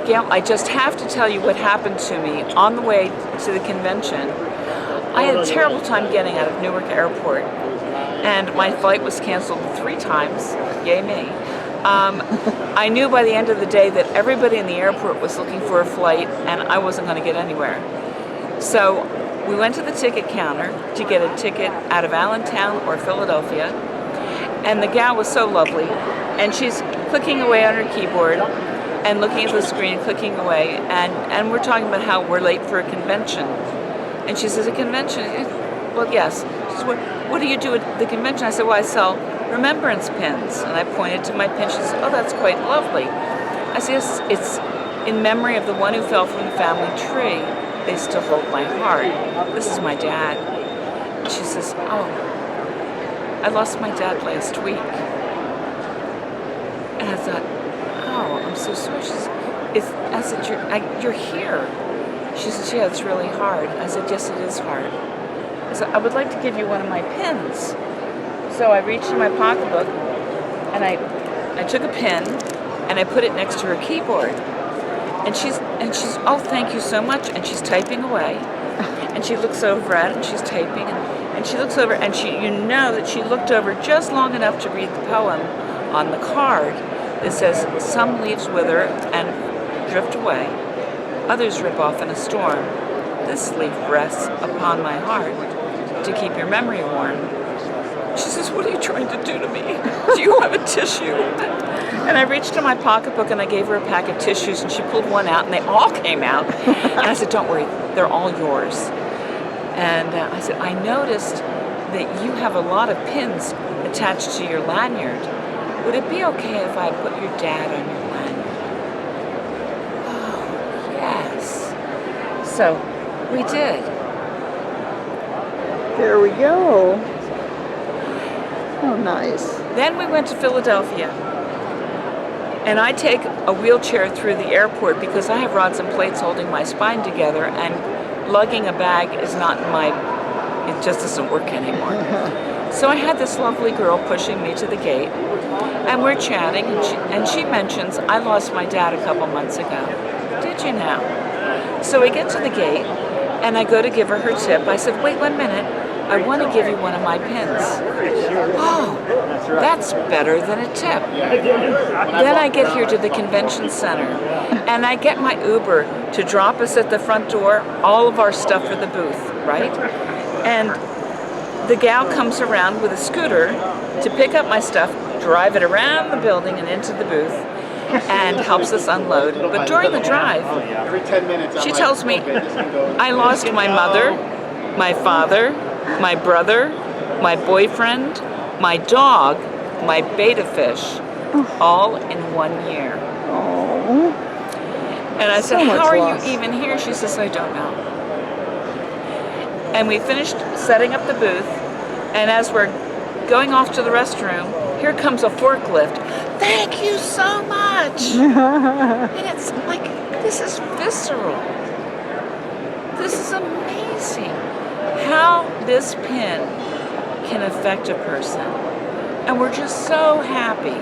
Gail, I just have to tell you what happened to me on the way to the convention. I had a terrible time getting out of Newark Airport, and my flight was canceled 3 times. Yay me. I knew by the end of the day that everybody in the airport was looking for a flight, and I wasn't going to get anywhere. So we went to the ticket counter to get a ticket out of Allentown or Philadelphia, and the gal was so lovely, and she's clicking away on her keyboard and looking at the screen, clicking away, and we're talking about how we're late for a convention. And she says, a convention? Well, yes. She says, what do you do at the convention? I said, well, I sell remembrance pins. And I pointed to my pin. She said, oh, that's quite lovely. I said, yes, it's in memory of the one who fell from the family tree. They still hold my heart. This is my dad. And she says, oh, I lost my dad last week. And I thought, oh, I'm so sorry. She says, I said, you're here. She says, yeah, it's really hard. I said, yes, it is hard. I said, I would like to give you one of my pins. So I reached in my pocketbook, and I took a pin, and I put it next to her keyboard. And she's, oh, thank you so much. And she's typing away. And she looks over at it, and she's typing, and she looks over, and you know that she looked over just long enough to read the poem on the card that says, some leaves wither and drift away. Others rip off in a storm. This leaf rests upon my heart to keep your memory warm. She says, what are you trying to do to me? Do you have a tissue? And I reached in my pocketbook and I gave her a pack of tissues, and she pulled one out and they all came out. And I said, don't worry, they're all yours. And I said, I noticed that you have a lot of pins attached to your lanyard. Would it be okay if I put your dad on your lanyard? Yes. So we did. There we go. Oh, nice. Then we went to Philadelphia. And I take a wheelchair through the airport because I have rods and plates holding my spine together, and lugging a bag is not it just doesn't work anymore. So I had this lovely girl pushing me to the gate, and we're chatting, and she mentions, I lost my dad a couple months ago. Did you now? So we get to the gate, and I go to give her her tip. I said, wait 1 minute, I want to give you one of my pins. Oh, that's better than a tip. Then I get here to the convention center, and I get my Uber to drop us at the front door, all of our stuff for the booth, right? And the gal comes around with a scooter to pick up my stuff, drive it around the building and into the booth, and helps us unload. But during the drive, she tells me, I lost my mother, my father, my brother, my boyfriend, my dog, my betta fish, all in 1 year. Oh. And I said, So how much are loss. you even here? She says, I don't know. And we finished setting up the booth, and as we're going off to the restroom, here comes a forklift. Thank you so much. And it's like, this is visceral. This is amazing. How this pin can affect a person. And we're just so happy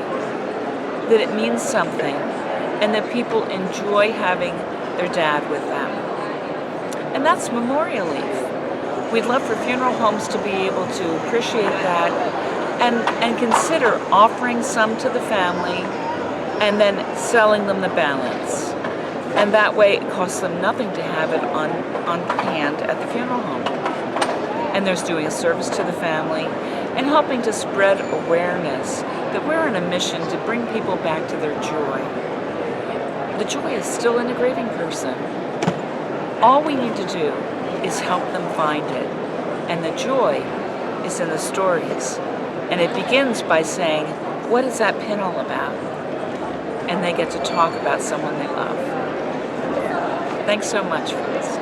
that it means something and that people enjoy having their dad with them. And that's MemoriaLeaf. We'd love for funeral homes to be able to appreciate that and consider offering some to the family and then selling them the balance. And that way it costs them nothing to have it on hand at the funeral home. And there's doing a service to the family and helping to spread awareness that we're on a mission to bring people back to their joy. The joy is still in a grieving person. All we need to do is help them find it. And the joy is in the stories. And it begins by saying, what is that pin all about? And they get to talk about someone they love. Thanks so much for listening.